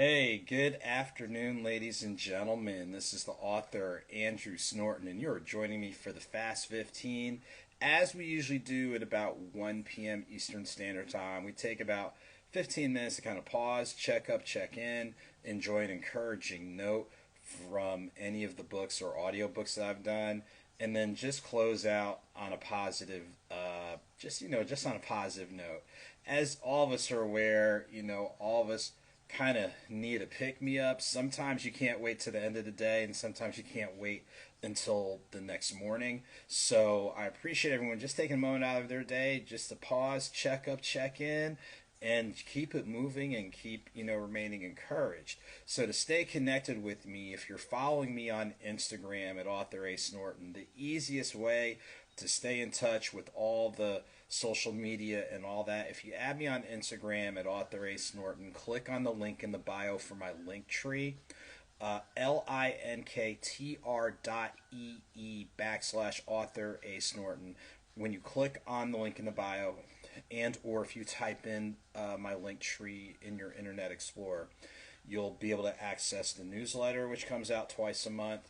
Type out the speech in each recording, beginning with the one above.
Hey, good afternoon, ladies and gentlemen. This is the author Andrew Snorton, and you're joining me for the Fast 15, as we usually do at about 1 p.m. Eastern Standard Time. We take about 15 minutes to kind of pause, check up, check in, enjoy an encouraging note from any of the books or audiobooks that I've done, and then just close out on a positive, just on a positive note. As all of us are aware, all of us kind of need a pick me up. Sometimes you can't wait to the end of the day, and sometimes you can't wait until the next morning. So I appreciate everyone just taking a moment out of their day just to pause, check up, check in, and keep it moving and keep remaining encouraged. So to stay connected with me, if you're following me on Instagram at AuthorASnorton, the easiest way to stay in touch with all the social media and all that, if you add me on Instagram at AuthorASnorton, click on the link in the bio for my link tree, linktr.ee/AuthorASnorton. When you click on the link in the bio, and or if you type in my link tree in your Internet Explorer, you'll be able to access the newsletter, which comes out twice a month,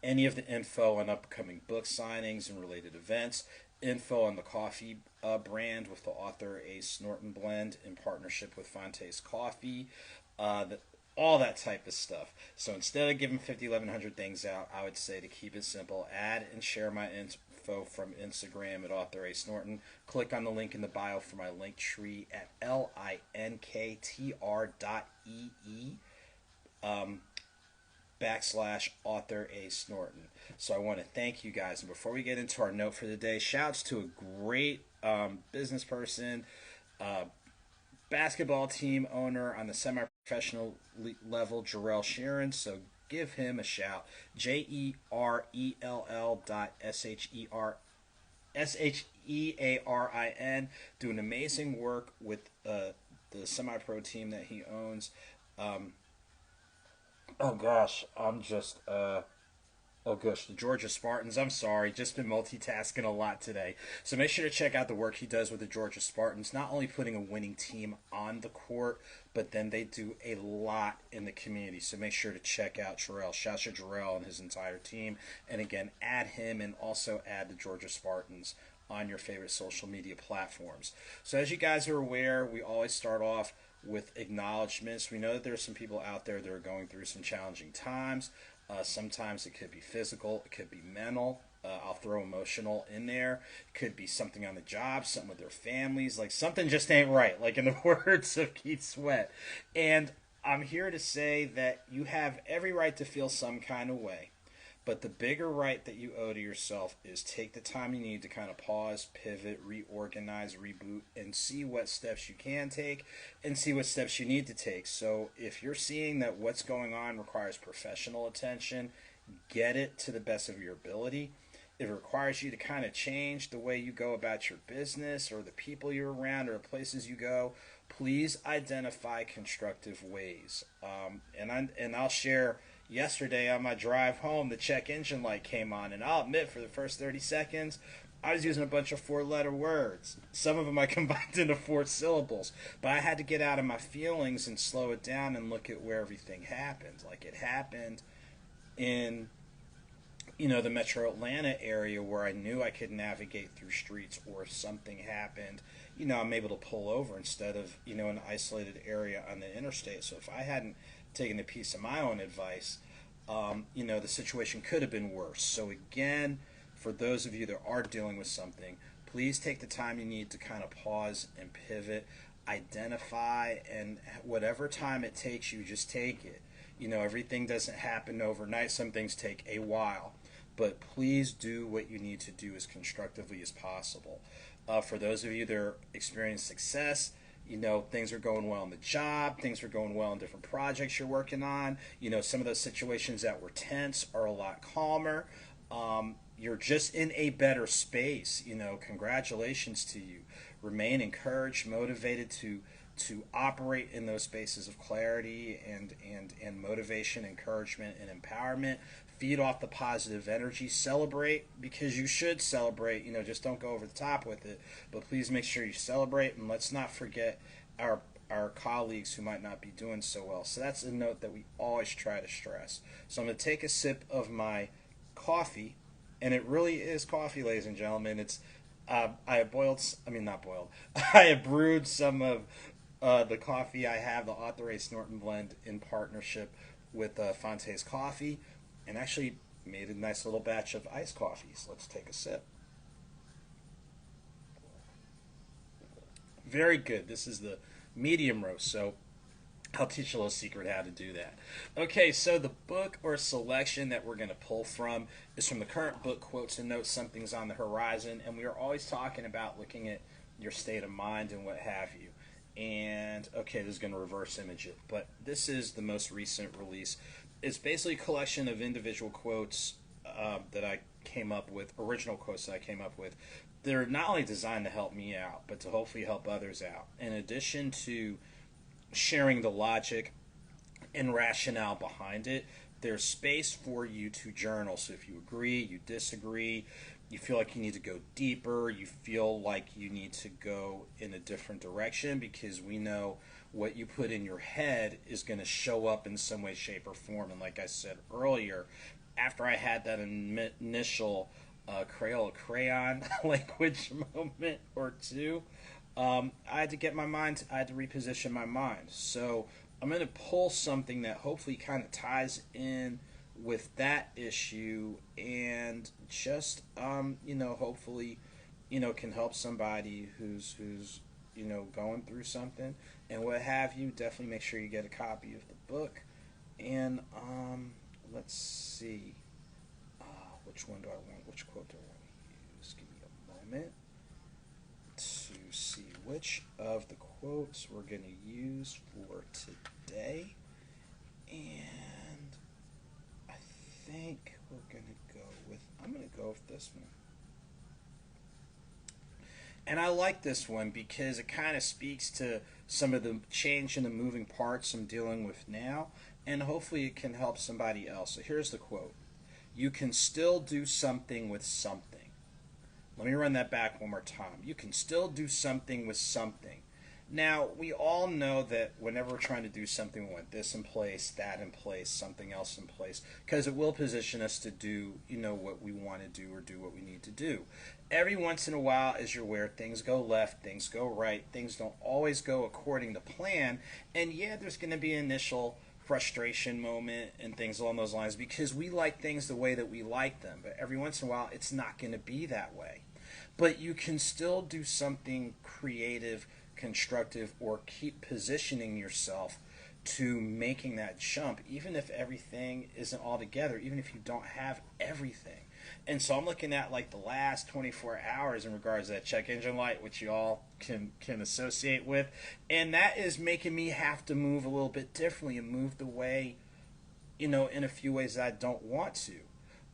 any of the info on upcoming book signings and related events, info on the coffee brand with the AuthorASnorton blend in partnership with Fonte's Coffee, all that type of stuff. So instead of giving 5,100 things out, I would say to keep it simple, add and share my info from Instagram at AuthorASnorton. Click on the link in the bio for my link tree at linktr.ee /AuthorASnorton. So I want to thank you guys. And before we get into our note for the day, shouts to a great business person, basketball team owner on the semi-professional level, Jarrell Sheeran. So give him a shout. JERELL.SHEARIN, doing amazing work with the semi-pro team that he owns. Oh gosh, the Georgia Spartans. I'm sorry, just been multitasking a lot today. So make sure to check out the work he does with the Georgia Spartans, not only putting a winning team on the court, but then they do a lot in the community. So make sure to check out Jarrell. Shout out to Jarrell and his entire team. And again, add him and also add the Georgia Spartans on your favorite social media platforms. So as you guys are aware, we always start off with acknowledgments. We know that there are some people out there that are going through some challenging times. Sometimes it could be physical, it could be mental. I'll throw emotional in there. It could be something on the job, something with their families, like something just ain't right, like in the words of Keith Sweat. And I'm here to say that you have every right to feel some kind of way. But the bigger right that you owe to yourself is take the time you need to kind of pause, pivot, reorganize, reboot, and see what steps you can take and see what steps you need to take. So if you're seeing that what's going on requires professional attention, get it to the best of your ability. If it requires you to kind of change the way you go about your business or the people you're around or the places you go, please identify constructive ways. And I'll share. Yesterday on my drive home, the check engine light came on, and I'll admit for the first 30 seconds, I was using a bunch of four-letter words. Some of them I combined into four syllables, but I had to get out of my feelings and slow it down and look at where everything happened. Like it happened in the metro Atlanta area where I knew I could navigate through streets, or if something happened, I'm able to pull over instead of, an isolated area on the interstate. So if I hadn't taken a piece of my own advice, the situation could have been worse. So again, for those of you that are dealing with something, please take the time you need to kind of pause and pivot, identify, and whatever time it takes you, just take it. Everything doesn't happen overnight. Some things take a while. But please do what you need to do as constructively as possible. For those of you that are experiencing success, things are going well in the job, things are going well in different projects you're working on. Some of those situations that were tense are a lot calmer. You're just in a better space. Congratulations to you. Remain encouraged, motivated to operate in those spaces of clarity and motivation, encouragement, and empowerment. Feed off the positive energy. Celebrate because you should celebrate. Just don't go over the top with it. But please make sure you celebrate, and let's not forget our our colleagues who might not be doing so well. So that's a note that we always try to stress. So I'm going to take a sip of my coffee, and it really is coffee, ladies and gentlemen. It's I have boiled, I mean not boiled, I have brewed some of the coffee. I have the AuthorASnorton blend in partnership with Fonte's Coffee, and actually made a nice little batch of iced coffees. Let's take a sip. Very good. This is the medium roast, so I'll teach you a little secret how to do that. Okay, so the book or selection that we're going to pull from is from the current book, Quotes and Notes, Something's on the Horizon, and we are always talking about looking at your state of mind and what have you. And, okay, this is going to reverse image it, but this is the most recent release. It's basically a collection of individual quotes that I came up with, original quotes that I came up with. They're not only designed to help me out, but to hopefully help others out. In addition to sharing the logic and rationale behind it, there's space for you to journal. So if you agree, you disagree, you feel like you need to go deeper, you feel like you need to go in a different direction, because we know what you put in your head is going to show up in some way, shape, or form. And like I said earlier, after I had that initial crayon language moment or two, I had to get my mind, I had to reposition my mind. So I'm going to pull something that hopefully kind of ties in with that issue, and just, hopefully, can help somebody who's going through something and what have you. Definitely make sure you get a copy of the book. And let's see, which one do I want? Which quote do I want to use? Give me a moment to see which of the quotes we're going to use for today. And I think we're going to go with, I'm going to go with this one. And I like this one because it kind of speaks to some of the change in the moving parts I'm dealing with now, and hopefully it can help somebody else. So here's the quote. You can still do something with something. Let me run that back one more time. You can still do something with something. Now, we all know that whenever we're trying to do something, we want this in place, that in place, something else in place, because it will position us to do, what we want to do or do what we need to do. Every once in a while, as you're aware, things go left, things go right, things don't always go according to plan, and yeah, there's going to be an initial frustration moment and things along those lines, because we like things the way that we like them, but every once in a while, it's not going to be that way. But you can still do something creative, constructive, or keep positioning yourself to making that jump, even if everything isn't all together, even if you don't have everything. And so I'm looking at like the last 24 hours in regards to that check engine light, which you all can associate with, and that is making me have to move a little bit differently and move the way, in a few ways that I don't want to.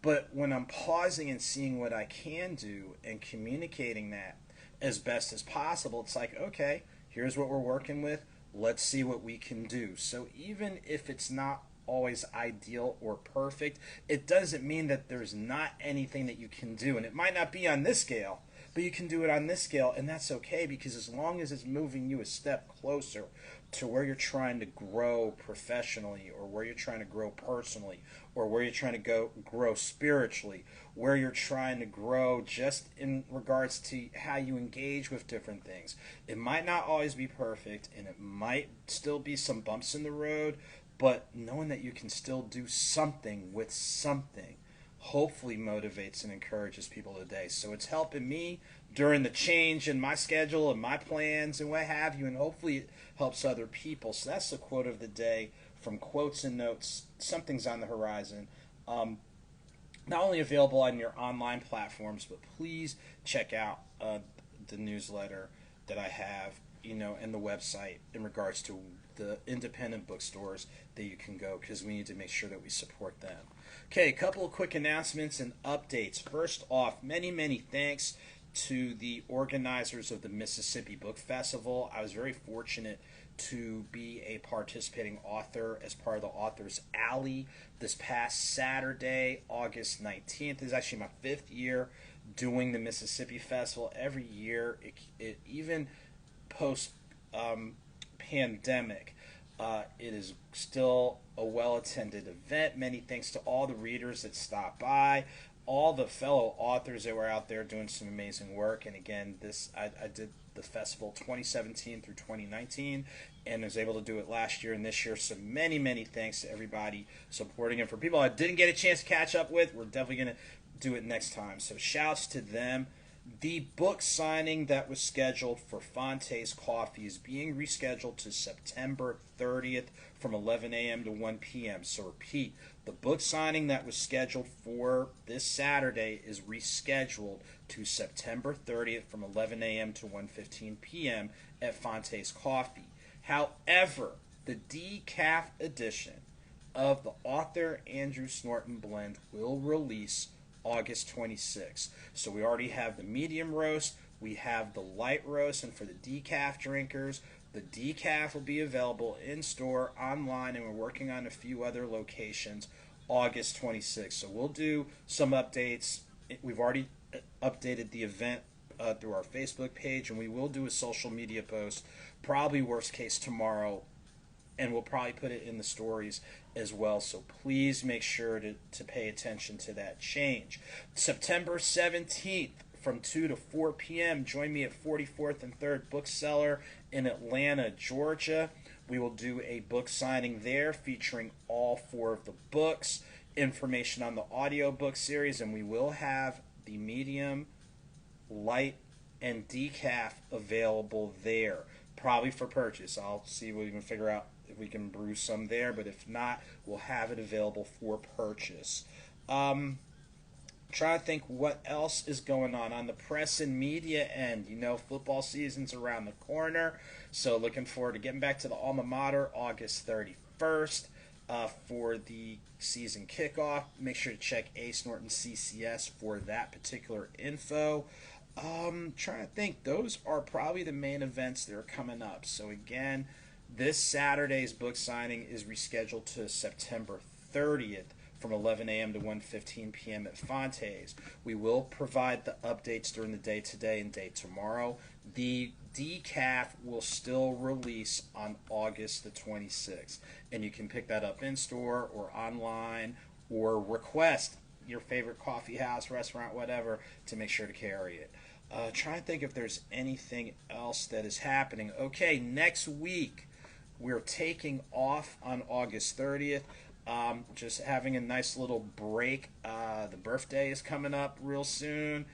But when I'm pausing and seeing what I can do and communicating that as best as possible, it's like, okay, here's what we're working with. Let's see what we can do. So even if it's not always ideal or perfect, it doesn't mean that there's not anything that you can do. And it might not be on this scale, but you can do it on this scale, and that's okay, because as long as it's moving you a step closer to where you're trying to grow professionally, or where you're trying to grow personally, or where you're trying to grow spiritually, where you're trying to grow just in regards to how you engage with different things. It might not always be perfect, and it might still be some bumps in the road, but knowing that you can still do something with something hopefully motivates and encourages people today. So it's helping me during the change in my schedule and my plans and what have you, and hopefully it helps other people. So that's the quote of the day from Quotes and Notes, Something's on the Horizon. Not only available on your online platforms, but please check out the newsletter that I have, and the website in regards to the independent bookstores that you can go, because we need to make sure that we support them. Okay, a couple of quick announcements and updates. First off, many thanks to the organizers of the Mississippi Book Festival. I was very fortunate to be a participating author as part of the Author's Alley this past Saturday, August 19th. This is actually my 5th year doing the Mississippi Festival. Every year, it even posts pandemic, it is still a well-attended event. Many thanks to all the readers that stopped by, all the fellow authors that were out there doing some amazing work. And again, I did the festival 2017 through 2019 and was able to do it last year and this year. So many thanks to everybody supporting it. For people I didn't get a chance to catch up with, we're definitely going to do it next time. So shouts to them. The book signing that was scheduled for Fonte's Coffee is being rescheduled to September 30th from 11 a.m. to 1 p.m. So repeat, the book signing that was scheduled for this Saturday is rescheduled to September 30th from 11 a.m. to 1:15 p.m. at Fonte's Coffee. However, the decaf edition of the AuthorASnorton blend will release August 26th. So we already have the medium roast, we have the light roast, and for the decaf drinkers, the decaf will be available in store, online, and we're working on a few other locations August 26th. So we'll do some updates. We've already updated the event through our Facebook page, and we will do a social media post, probably worst case tomorrow, and we'll probably put it in the stories as well. So please make sure to pay attention to that change. September 17th from 2 to 4 p.m. Join me at 44th and 3rd Bookseller in Atlanta, Georgia. We will do a book signing there featuring all 4 of the books, information on the audiobook series, and we will have the medium, light, and decaf available there, probably for purchase. I'll see what we can figure out if we can brew some there, but if not, we'll have it available for purchase. Trying to think what else is going on the press and media end. You know, football season's around the corner, so looking forward to getting back to the alma mater August 31st for the season kickoff. Make sure to check AuthorASnorton CCS for that particular info. Trying to think, those are probably the main events that are coming up. So again, this Saturday's book signing is rescheduled to September 30th from 11 a.m. to 1:15 p.m. at Fonte's. We will provide the updates during the day today and day tomorrow. The decaf will still release on August the 26th, and you can pick that up in store or online or request your favorite coffee house, restaurant, whatever, to make sure to carry it. Trying to think if there's anything else that is happening. Okay, next week we're taking off on August 30th. Just having a nice little break. The birthday is coming up real soon.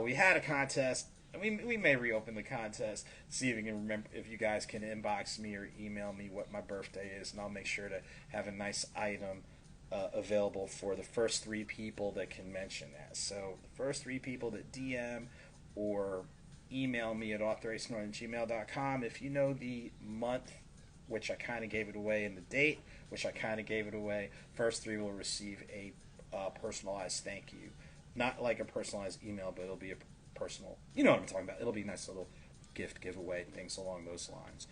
We had a contest. We may reopen the contest. See if you can remember, if you guys can inbox me or email me what my birthday is, and I'll make sure to have a nice item available for the first 3 people that can mention that. So the first 3 people that DM or email me at AuthorASnorton@gmail.com. If you know the month, which I kind of gave it away, and the date, which I kind of gave it away, first 3 will receive a personalized thank you. Not like a personalized email, but it'll be a personal, you know what I'm talking about. It'll be a nice little gift giveaway, things along those lines.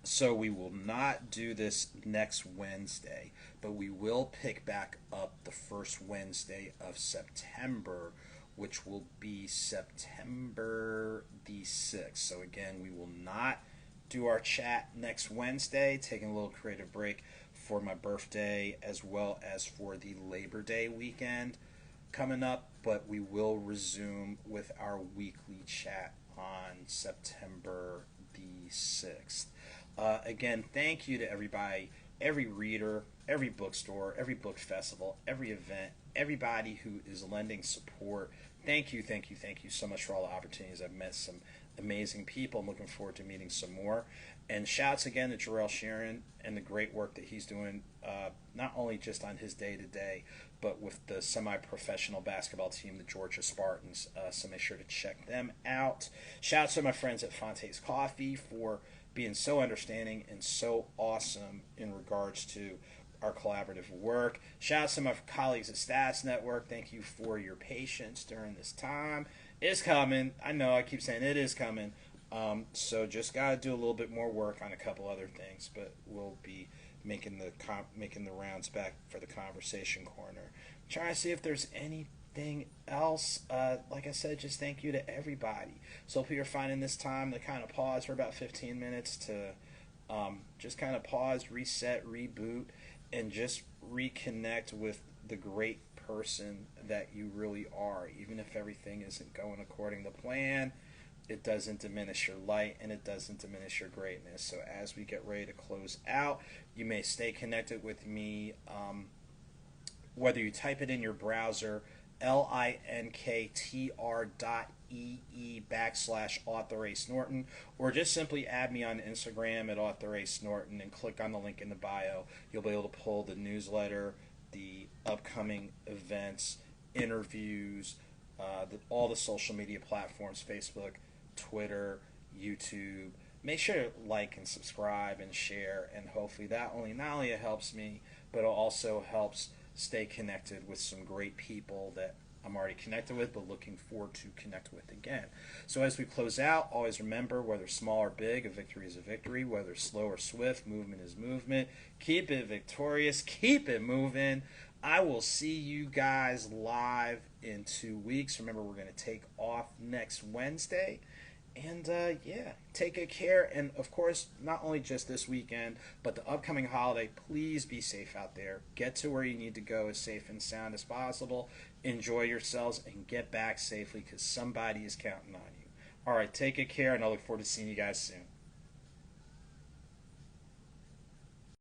So we will not do this next Wednesday, but we will pick back up the first Wednesday of September, which will be September the 6th. So again, we will not do our chat next Wednesday, taking a little creative break for my birthday as well as for the Labor Day weekend coming up, but we will resume with our weekly chat on September the 6th. Again, thank you to everybody, every reader, every bookstore, every book festival, every event, everybody who is lending support. Thank you so much for all the opportunities. I've met some amazing people. I'm looking forward to meeting some more. And shouts again to Jarrell Sharon and the great work that he's doing, not only just on his day-to-day, but with the semi-professional basketball team, the Georgia Spartans. So make sure to check them out. Shouts to my friends at Fonte's Coffee for being so understanding and so awesome in regards to our collaborative work. Shouts to my colleagues at Stats Network. Thank you for your patience during this time. It's coming. I know I keep saying it is coming. So just got to do a little bit more work on a couple other things, but we'll be making the rounds back for the conversation corner. Trying to see if there's anything anything else, like I said, just thank you to everybody. So if you're finding this time to kind of pause for about 15 minutes to just kind of pause, reset, reboot, and just reconnect with the great person that you really are. Even if everything isn't going according to plan, it doesn't diminish your light and it doesn't diminish your greatness. So as we get ready to close out, you may stay connected with me, whether you type it in your browser, linktr.ee/AuthorASnorton, or just simply add me on Instagram at AuthorASnorton and click on the link in the bio. You'll be able to pull the newsletter, the upcoming events, interviews, all the social media platforms, Facebook, Twitter, YouTube. Make sure to like and subscribe and share, and hopefully that not only it helps me, but it also helps stay connected with some great people that I'm already connected with, but looking forward to connect with again. So as we close out, always remember, whether small or big, a victory is a victory. Whether slow or swift, movement is movement. Keep it victorious. Keep it moving. I will see you guys live in 2 weeks. Remember, we're going to take off next Wednesday. And yeah, take good care. And of course, not only just this weekend, but the upcoming holiday, please be safe out there. Get to where you need to go as safe and sound as possible. Enjoy yourselves and get back safely, because somebody is counting on you. All right, take good care, and I look forward to seeing you guys soon.